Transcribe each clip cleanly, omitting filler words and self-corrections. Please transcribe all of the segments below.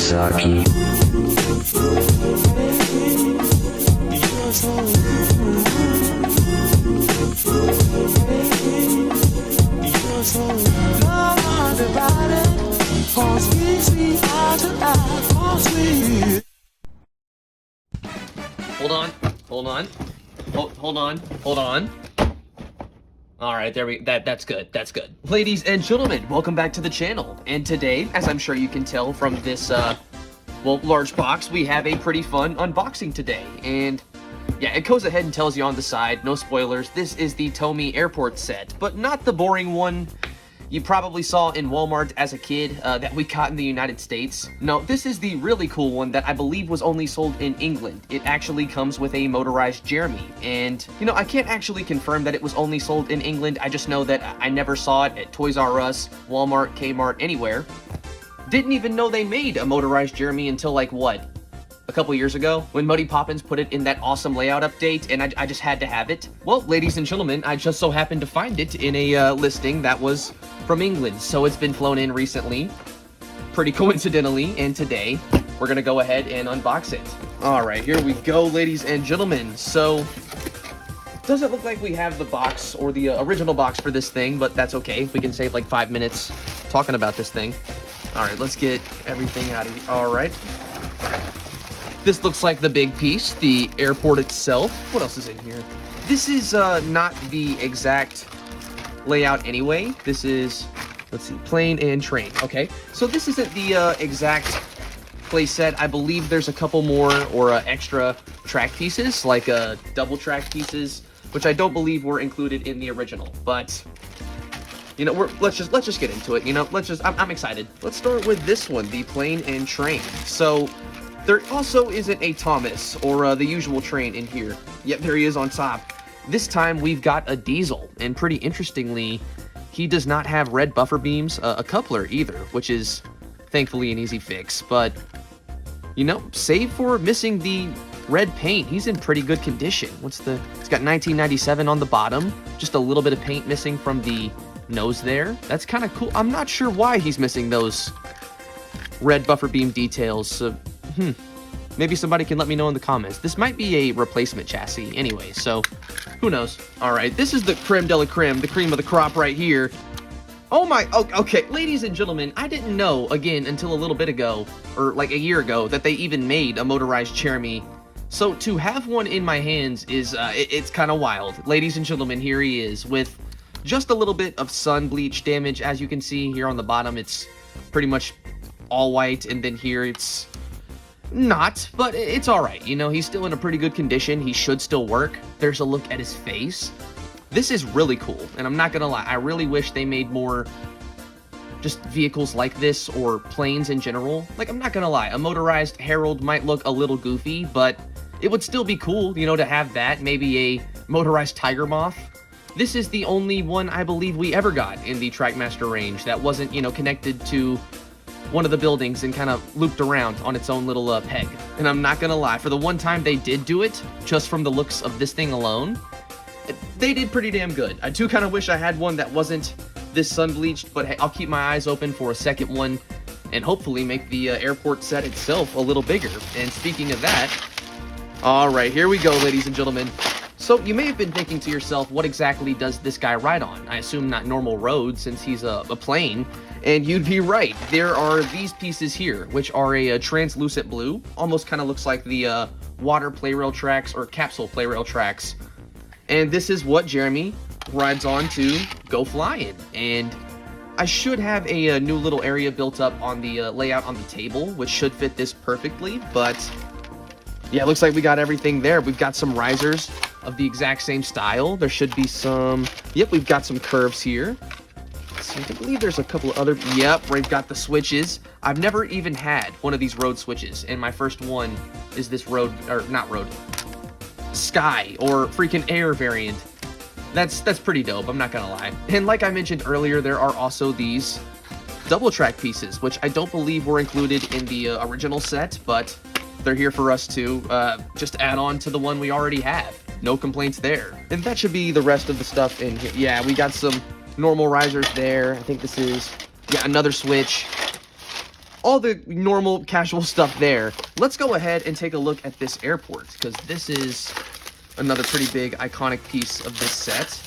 Saki. Hold on. Hold on. All right, that's good. That's good. Ladies and gentlemen, welcome back to the channel. And today, as I'm sure you can tell from this, large box, we have a pretty fun unboxing today. And yeah, it goes ahead and tells you on the side, no spoilers, this is the Tomy airport set, but not the boring one you probably saw in Walmart as a kid that we got in the United States. No, this is the really cool one that I believe was only sold in England. It actually comes with a motorized Jeremy, and you know, I can't actually confirm that it was only sold in England. I just know that I never saw it at Toys R Us, Walmart, Kmart, anywhere. Didn't even know they made a motorized Jeremy until like what? A couple years ago, when Muddy Poppins put it in that awesome layout update, and I just had to have it. Well, ladies and gentlemen, I just so happened to find it in a listing that was from England, so it's been flown in recently, pretty coincidentally, and today we're gonna go ahead and unbox it. All right, here we go, ladies and gentlemen. So, doesn't look like we have the box or the original box for this thing, but that's okay. We can save like 5 minutes talking about this thing. All right, let's get everything out of here. All right. This looks like the big piece, the airport itself. What else is in here? This is not the exact layout anyway. This is, let's see, plane and train. Okay, so this isn't the exact play set. I believe there's a couple more or extra track pieces, like double track pieces, which I don't believe were included in the original. But you know, let's just get into it. You know, I'm excited. Let's start with this one, the plane and train. So there also isn't a Thomas or the usual train in here, yet there he is on top. This time we've got a diesel, and pretty interestingly, he does not have red buffer beams, a coupler either, which is thankfully an easy fix. But you know, save for missing the red paint, he's in pretty good condition. He's got 1997 on the bottom, just a little bit of paint missing from the nose there. That's kind of cool. I'm not sure why he's missing those red buffer beam details. Maybe somebody can let me know in the comments. This might be a replacement chassis anyway, so who knows. All right, this is the creme de la creme, the cream of the crop right here. Oh my, okay, ladies and gentlemen, I didn't know, again, until a little bit ago, or like a year ago, that they even made a motorized Jeremy. So to have one in my hands is, it's kind of wild. Ladies and gentlemen, here he is with just a little bit of sun bleach damage. As you can see here on the bottom, it's pretty much all white, and then here it's not, but it's all right. You know, he's still in a pretty good condition. He should still work. There's a look at his face. This is really cool, and I'm not gonna lie, I really wish they made more just vehicles like this, or planes in general. Like, I'm not gonna lie, a motorized Herald might look a little goofy, but it would still be cool, you know, to have that. Maybe a motorized Tiger Moth. This is the only one I believe we ever got in the Trackmaster range that wasn't, you know, connected to one of the buildings and kind of looped around on its own little peg. And I'm not gonna lie, for the one time they did do it, just from the looks of this thing alone, they did pretty damn good. I do kind of wish I had one that wasn't this sun bleached, but hey, I'll keep my eyes open for a second one and hopefully make the airport set itself a little bigger. And speaking of that, all right, here we go, ladies and gentlemen. So you may have been thinking to yourself, what exactly does this guy ride on? I assume not normal roads, since he's a plane. And you'd be right. There are these pieces here, which are a translucent blue. Almost kind of looks like the water play rail tracks or capsule play rail tracks. And this is what Jeremy rides on to go flying. And I should have a new little area built up on the layout on the table, which should fit this perfectly. But yeah, it looks like we got everything there. We've got some risers of the exact same style. There should be some, yep, we've got some curves here. So I believe there's a couple of other, yep, we've got the switches. I've never even had one of these road switches, and my first one is this road, or not road, sky, or freaking air variant. That's pretty dope, I'm not gonna lie. And like I mentioned earlier, there are also these double track pieces, which I don't believe were included in the original set, but they're here for us to just add on to the one we already have. No complaints there. And that should be the rest of the stuff in here. Yeah, we got some normal risers there. I think this is, yeah, another switch. all the normal casual stuff there. Let's go ahead and take a look at this airport, because this is another pretty big iconic piece of this set.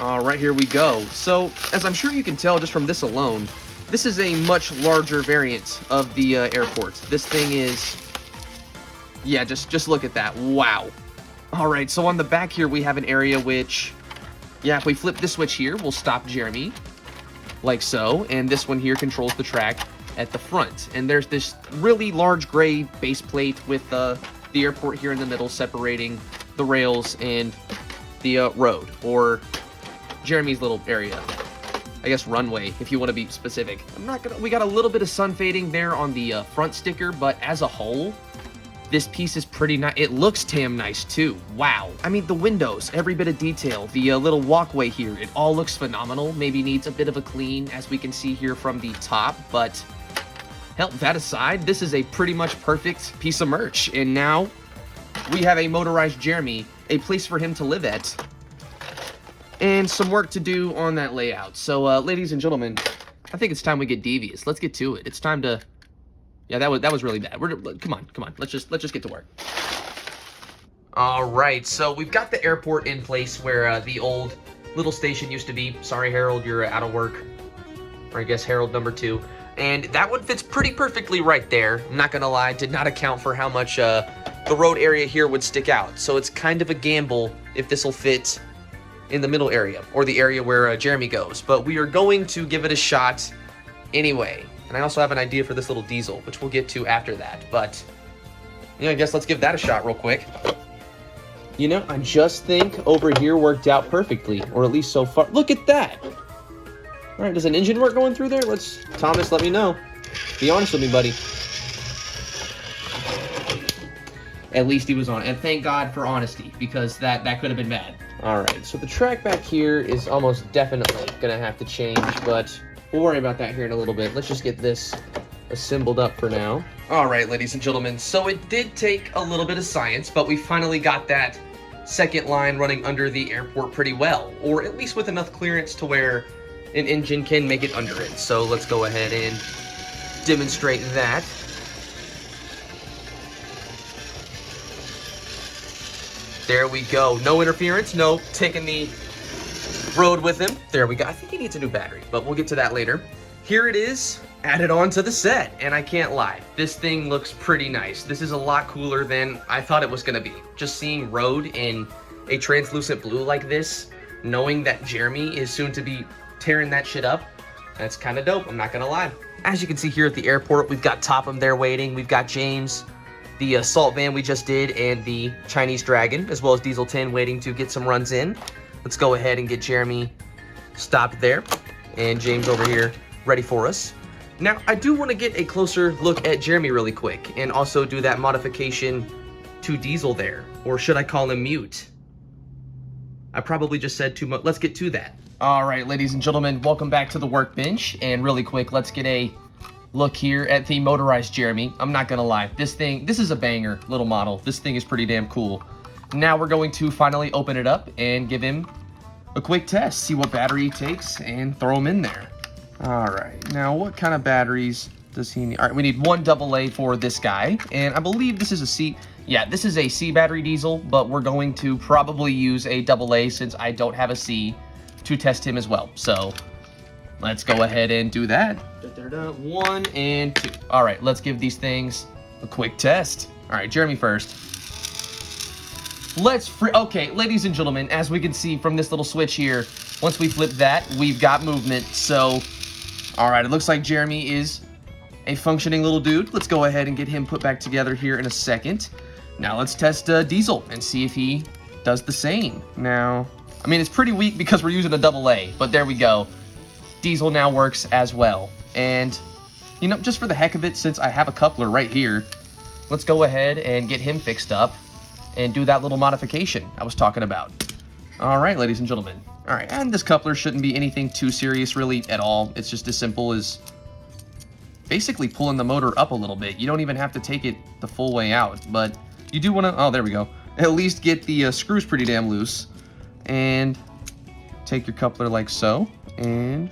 Right, here we go. So, as I'm sure you can tell just from this alone, this is a much larger variant of the airport. This thing is... yeah, just look at that. Wow. Alright, so on the back here we have an area which... yeah, if we flip this switch here, we'll stop Jeremy. Like so. And this one here controls the track at the front. And there's this really large gray base plate with the airport here in the middle separating the rails and the road. Or Jeremy's little area. I guess runway, if you want to be specific. We got a little bit of sun fading there on the front sticker, but as a whole, this piece is pretty nice. It looks damn nice too. Wow. I mean, the windows, every bit of detail, the little walkway here, it all looks phenomenal. Maybe needs a bit of a clean, as we can see here from the top, but hell, that aside, this is a pretty much perfect piece of merch. And now we have a motorized Jeremy, a place for him to live at, and some work to do on that layout. So, ladies and gentlemen, I think it's time we get devious. Let's get to it. It's time to... yeah, that was really bad. Come on. Let's just get to work. All right, so we've got the airport in place where the old little station used to be. Sorry, Harold, you're out of work. Or I guess Harold number 2. And that one fits pretty perfectly right there. I'm not gonna lie, did not account for how much the road area here would stick out. So it's kind of a gamble if this will fit in the middle area, or the area where Jeremy goes. But we are going to give it a shot anyway. And I also have an idea for this little diesel, which we'll get to after that. But, yeah, I guess let's give that a shot real quick. You know, I just think over here worked out perfectly, or at least so far. Look at that! All right, does an engine work going through there? Thomas, let me know. Be honest with me, buddy. At least he was on. And thank God for honesty, because that could have been bad. All right, so the track back here is almost definitely going to have to change, but we'll worry about that here in a little bit. Let's just get this assembled up for now. All right, ladies and gentlemen, so it did take a little bit of science, but we finally got that second line running under the airport pretty well, or at least with enough clearance to where an engine can make it under it. So let's go ahead and demonstrate that. There we go. No interference, no taking the road with him. There we go. I think he needs a new battery, but we'll get to that later. Here it is, added on to the set, and I can't lie, this thing looks pretty nice. This is a lot cooler than I thought it was gonna be. Just seeing road in a translucent blue like this, knowing that Jeremy is soon to be tearing that shit up, that's kind of dope, I'm not gonna lie. As you can see here at the airport, we've got Topham there waiting, we've got James, the assault van we just did, and the Chinese Dragon, as well as Diesel 10 waiting to get some runs in. Let's go ahead and get Jeremy stopped there, and James over here ready for us. Now, I do want to get a closer look at Jeremy really quick, and also do that modification to Diesel there, or should I call him Mute? I probably just said too much. Let's get to that. All right, ladies and gentlemen, welcome back to the workbench, and really quick, let's get a look here at the motorized Jeremy. I'm not gonna lie, this is a banger little model. This thing is pretty damn cool. Now we're going to finally open it up and give him a quick test, see what battery he takes, and throw him in there. All right, now what kind of batteries does he need? All right, we need one AA for this guy, and I believe this is a C. Yeah, this is a C battery diesel, but we're going to probably use a AA since I don't have a C to test him as well. So let's go ahead and do that. 1 and 2. All right, let's give these things a quick test. All right, Jeremy first. Okay, ladies and gentlemen, as we can see from this little switch here, once we flip that, we've got movement. So, all right, it looks like Jeremy is a functioning little dude. Let's go ahead and get him put back together here in a second. Now let's test Diesel and see if he does the same. Now, I mean, it's pretty weak because we're using a AA, but there we go. Diesel now works as well. And, you know, just for the heck of it, since I have a coupler right here, let's go ahead and get him fixed up and do that little modification I was talking about. All right, ladies and gentlemen. All right, and this coupler shouldn't be anything too serious really at all. It's just as simple as basically pulling the motor up a little bit. You don't even have to take it the full way out, but you do want to, oh, there we go, at least get the screws pretty damn loose. And take your coupler like so, and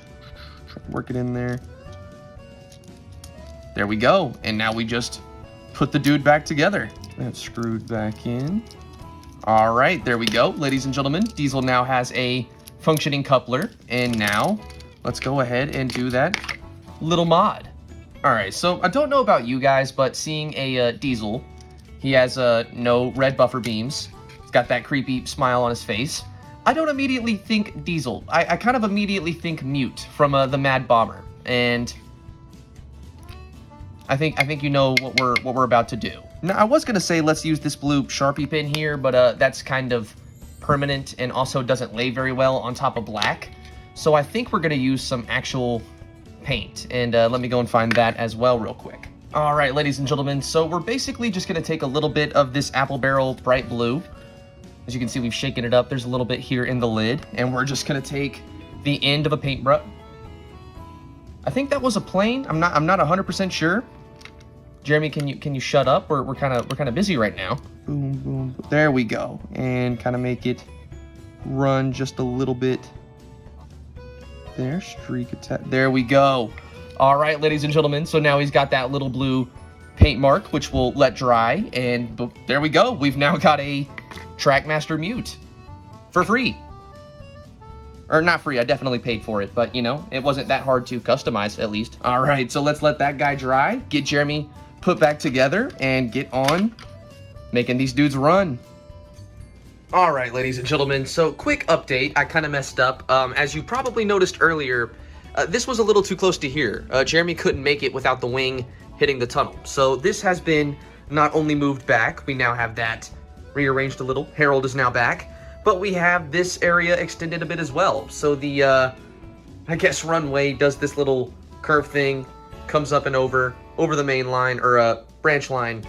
work it in there. There we go. And now we just put the dude back together. That's screwed back in. All right, there we go. Ladies and gentlemen, Diesel now has a functioning coupler. And now let's go ahead and do that little mod. All right, so I don't know about you guys, but seeing a Diesel, he has no red buffer beams. He's got that creepy smile on his face. I don't immediately think Diesel. I kind of immediately think Mute from the Mad Bomber. And I think you know what we're about to do. Now, I was gonna say let's use this blue Sharpie pin here, but that's kind of permanent and also doesn't lay very well on top of black. So I think we're gonna use some actual paint, and let me go and find that as well real quick. All right, ladies and gentlemen, so we're basically just gonna take a little bit of this Apple Barrel Bright Blue. As you can see, we've shaken it up. There's a little bit here in the lid, and we're just gonna take the end of a paintbrush. I think that was a plane. I'm not 100% sure. Jeremy, can you shut up? We're kind of busy right now. Boom, boom. There we go, and kind of make it run just a little bit. There, streak attack. There we go. All right, ladies and gentlemen. So now he's got that little blue paint mark, which we'll let dry, and there we go. We've now got a Trackmaster Mute for free. Or not free, I definitely paid for it, but you know, it wasn't that hard to customize at least. All right, so let's let that guy dry, get Jeremy put back together, and get on making these dudes run. All right, ladies and gentlemen, so quick update. I kind of messed up. As you probably noticed earlier, this was a little too close to here. Jeremy couldn't make it without the wing hitting the tunnel. So this has been not only moved back, we now have that rearranged a little. Harold is now back, but we have this area extended a bit as well. So the, I guess runway does this little curve thing, comes up and over the main line, or branch line.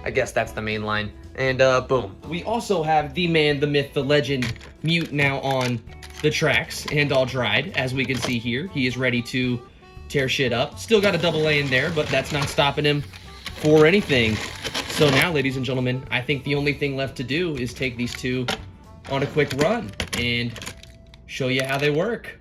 I guess that's the main line. And boom. We also have the man, the myth, the legend, Mute now on the tracks and all dried. As we can see here, he is ready to tear shit up. Still got a double A in there, but that's not stopping him for anything. So now, ladies and gentlemen, I think the only thing left to do is take these two on a quick run and show you how they work.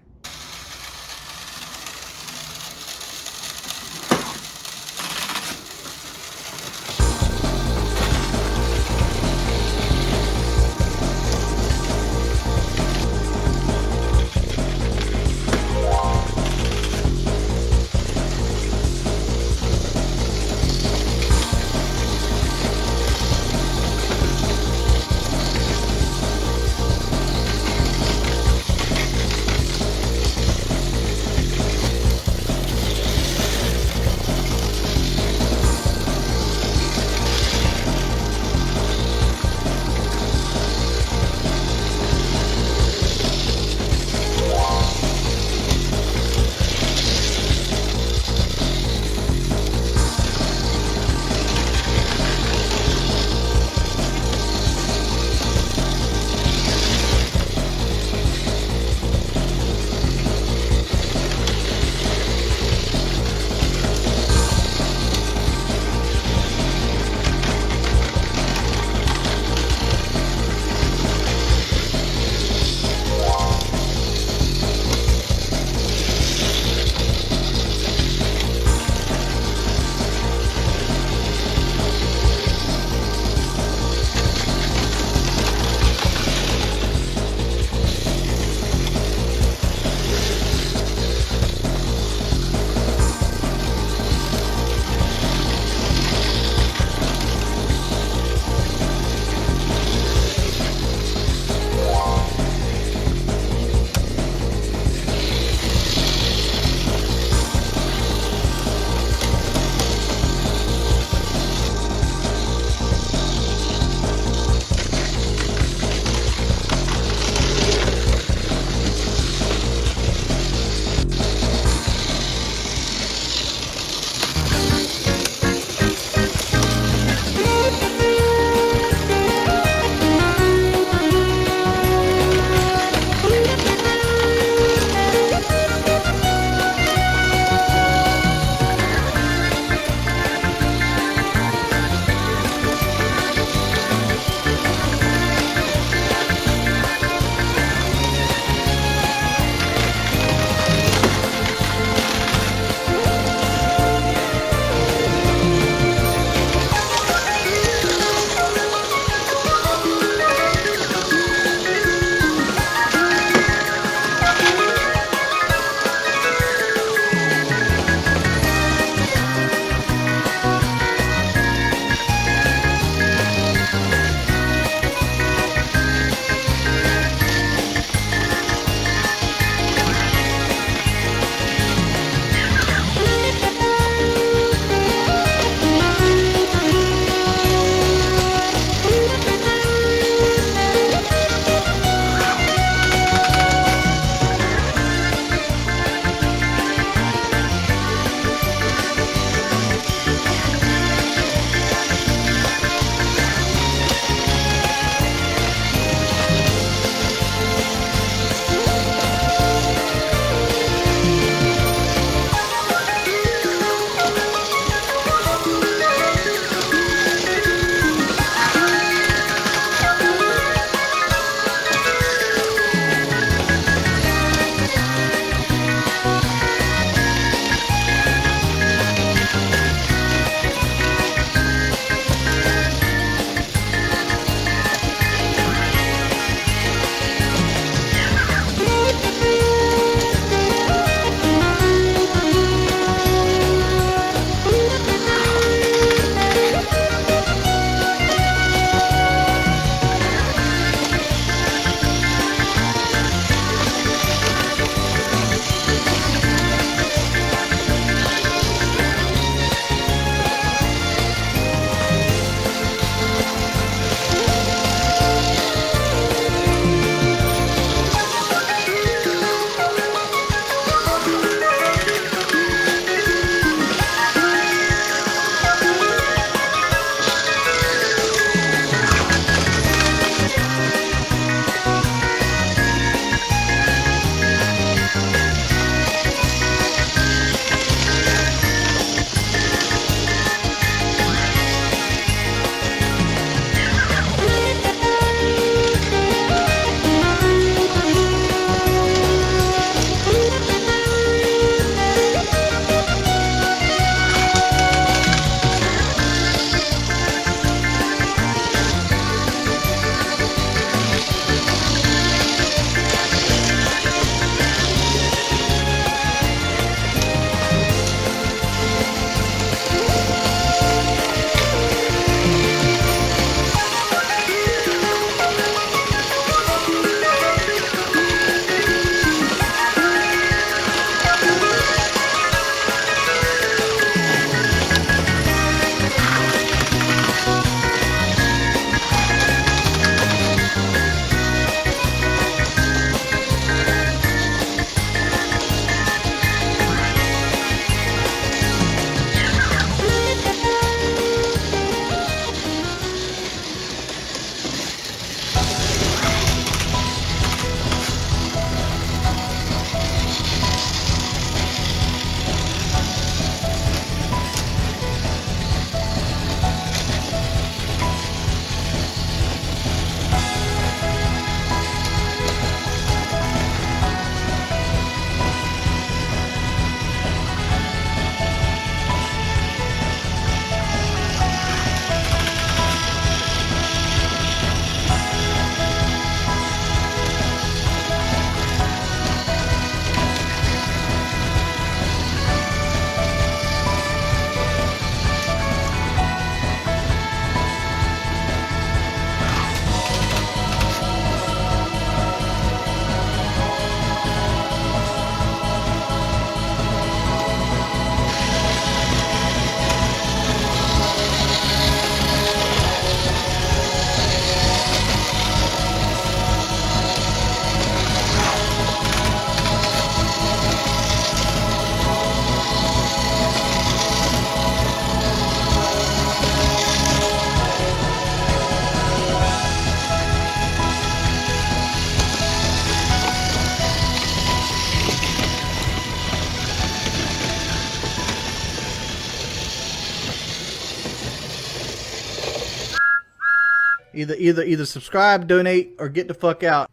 Either subscribe, donate, or get the fuck out.